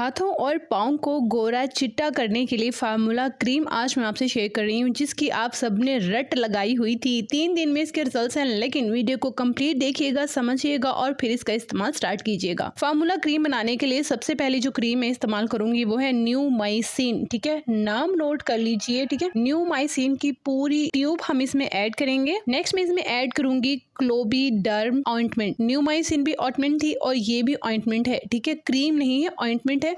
हाथों और पाँव को गोरा चिट्टा करने के लिए फार्मूला क्रीम आज मैं आपसे शेयर कर रही हूँ, जिसकी आप सबने रट लगाई हुई थी। 3 दिन में इसके रिजल्ट्स हैं, लेकिन वीडियो को कंप्लीट देखिएगा, समझिएगा और फिर इसका इस्तेमाल स्टार्ट कीजिएगा। फार्मूला क्रीम बनाने के लिए सबसे पहले जो क्रीम मैं इस्तेमाल करूंगी वो है न्यूमाइसिन। ठीक है, नाम नोट कर लीजिए। ठीक है, न्यूमाइसिन की पूरी ट्यूब हम इसमें ऐड करेंगे। नेक्स्ट मैं इसमें ऐड करूंगी क्लोबीडर्म ऑइंटमेंट। न्यूमाइसिन भी ऑइंटमेंट थी और ये भी ऑइंटमेंट है। ठीक है, क्रीम नहीं है, ऑइंटमेंट है।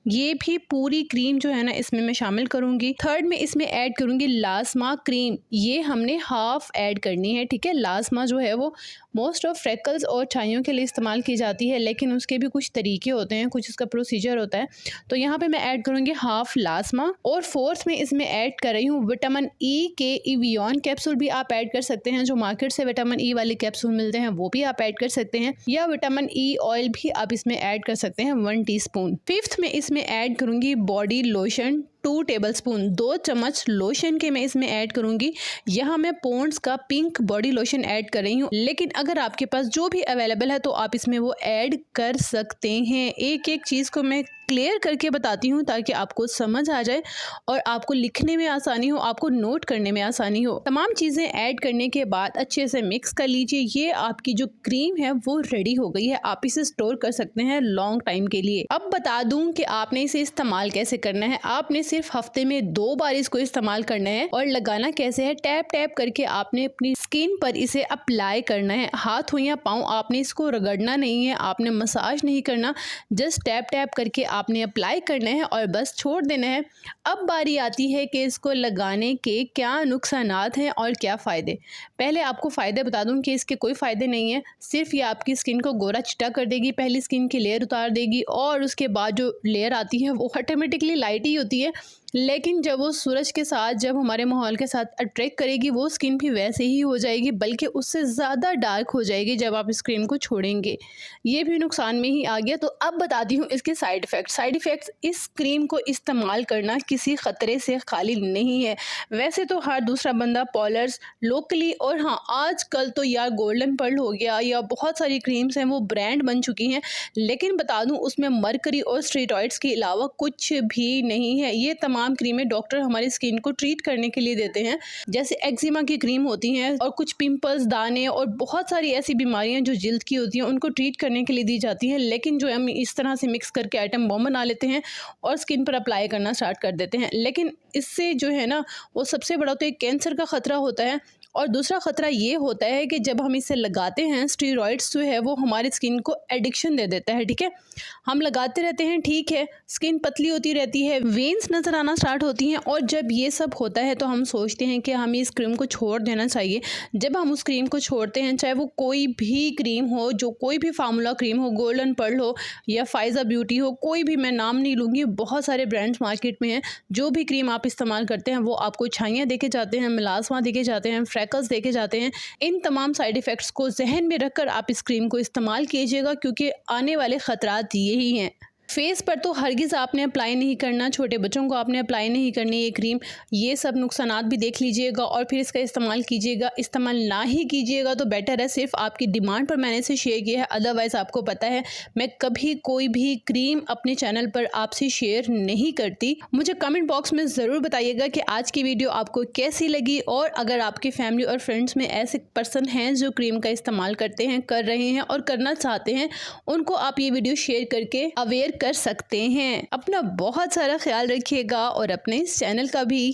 ये भी पूरी क्रीम जो है ना इसमें मैं शामिल करूंगी। थर्ड में इसमें ऐड करूंगी लाजमा क्रीम। ये हमने हाफ ऐड करनी है। ठीक है, लाजमा जो है वो मोस्ट ऑफ फ्रेकल्स और छाइयों के लिए इस्तेमाल की जाती है, लेकिन उसके भी कुछ तरीके होते हैं, कुछ इसका प्रोसीजर होता है। तो यहाँ पे मैं ऐड करूंगी हाफ लाजमा। और फोर्थ में इसमें ऐड कर रही हूँ विटामिन ई के इवियन कैप्सूल। भी आप ऐड कर सकते हैं, जो मार्केट से विटामिन ई वाले कैप्सूल मिलते हैं वो भी आप ऐड कर सकते हैं, या विटामिन ई ऑयल भी आप इसमें ऐड कर सकते हैं 1 टीस्पून। फिफ्थ में इसमें ऐड करूंगी बॉडी लोशन 2 टेबलस्पून। 2 चम्मच लोशन के मैं इसमें ऐड करूंगी। यहाँ मैं पॉन्ड्स का पिंक बॉडी लोशन ऐड कर रही हूँ, लेकिन अगर आपके पास जो भी अवेलेबल है तो आप इसमें वो ऐड कर सकते हैं। एक एक चीज़ को मैं क्लियर करके बताती हूँ ताकि आपको समझ आ जाए और आपको लिखने में आसानी हो, आपको नोट करने में आसानी हो। तमाम चीज़ें ऐड करने के बाद अच्छे से मिक्स कर लीजिए। ये आपकी जो क्रीम है वो रेडी हो गई है। आप इसे स्टोर कर सकते हैं लॉन्ग टाइम के लिए। अब बता दूं कि आपने इसे इस्तेमाल कैसे करना है। आपने सिर्फ हफ्ते में 2 बार इसको इस्तेमाल करना है। और लगाना कैसे है, टैप टैप करके आपने अपनी स्किन पर इसे अप्लाई करना है। हाथ हो या पाँव, आपने इसको रगड़ना नहीं है, आपने मसाज नहीं करना, जस्ट टैप टैप करके आपने अप्लाई करना है और बस छोड़ देना है। अब बारी आती है कि इसको लगाने के क्या नुकसानात हैं और क्या फ़ायदे। पहले आपको फ़ायदे बता दूं कि इसके कोई फ़ायदे नहीं है। सिर्फ ये आपकी स्किन को गोरा चिट्टा कर देगी, पहली स्किन की लेयर उतार देगी और उसके बाद जो लेयर आती है वो ऑटोमेटिकली लाइट ही होती है, लेकिन जब वो सूरज के साथ, जब हमारे माहौल के साथ अट्रैक्ट करेगी, वो स्किन भी वैसे ही हो जाएगी, बल्कि उससे ज़्यादा डार्क हो जाएगी जब आप इस क्रीम को छोड़ेंगे। ये भी नुकसान में ही आ गया। तो अब बताती हूँ इसके साइड इफ़ेक्ट्स। साइड इफ़ेक्ट्स, इस क्रीम को इस्तेमाल करना किसी ख़तरे से खाली नहीं है। वैसे तो हर दूसरा बंदा पॉलर्स लोकली, और हाँ आजकल तो यार गोल्डन पर्ल हो गया या बहुत सारी क्रीम्स हैं वो ब्रांड बन चुकी हैं, लेकिन बता दूँ उसमें मरकरी और स्टेरॉइड्स के अलावा कुछ भी नहीं है। ये तमाम क्रीमें डॉक्टर हमारी स्किन को ट्रीट करने के लिए देते हैं, जैसे एक्जिमा की क्रीम होती हैं और कुछ पिंपल्स, दाने और बहुत सारी ऐसी बीमारियां जो जिल्द की होती हैं उनको ट्रीट करने के लिए दी जाती हैं। लेकिन जो हम इस तरह से मिक्स करके आइटम बॉम्ब बना लेते हैं और स्किन पर अप्लाई करना स्टार्ट कर देते हैं, लेकिन इससे जो है ना वो सबसे बड़ा तो एक कैंसर का खतरा होता है, और दूसरा खतरा ये होता है कि जब हम इसे लगाते हैं, स्टेरॉइड्स जो है वो हमारी स्किन को एडिक्शन दे देता है। ठीक है, हम लगाते रहते हैं, ठीक है, स्किन पतली होती रहती है, वेन्स नज़र आना स्टार्ट होती हैं, और जब ये सब होता है तो हम सोचते हैं कि हमें इस क्रीम को छोड़ देना चाहिए। जब हम उस क्रीम को छोड़ते हैं, चाहे वो कोई भी क्रीम हो, जो कोई भी फार्मूला क्रीम हो, गोल्डन पर्ल हो या फाइजा ब्यूटी हो, कोई भी, मैं नाम नहीं लूँगी, बहुत सारे ब्रांड्स मार्केट में हैं। जो भी क्रीम आप इस्तेमाल करते हैं वो आपको छाइयाँ देके जाते हैं, मिलाजमा देके जाते हैं, फ्रैकल्स देके जाते हैं। इन तमाम साइड इफ़ेक्ट्स को जहन में रखकर आप इस क्रीम को इस्तेमाल कीजिएगा, क्योंकि आने वाले ख़तरात यही हैं। फेस पर तो हरगिज़ आपने अप्लाई नहीं करना, छोटे बच्चों को आपने अप्लाई नहीं करनी ये क्रीम। ये सब नुकसानात भी देख लीजिएगा और फिर इसका इस्तेमाल कीजिएगा। इस्तेमाल ना ही कीजिएगा तो बेटर है। सिर्फ आपकी डिमांड पर मैंने इसे शेयर किया है, अदरवाइज़ आपको पता है मैं कभी कोई भी क्रीम अपने चैनल पर आपसे शेयर नहीं करती। मुझे कमेंट बॉक्स में ज़रूर बताइएगा कि आज की वीडियो आपको कैसी लगी, और अगर आपकी फैमिली और फ्रेंड्स में ऐसे पर्सन हैं जो क्रीम का इस्तेमाल करते हैं, कर रहे हैं और करना चाहते हैं, उनको आप ये वीडियो शेयर करके अवेयर कर सकते हैं। अपना बहुत सारा ख्याल रखिएगा और अपने इस चैनल का भी।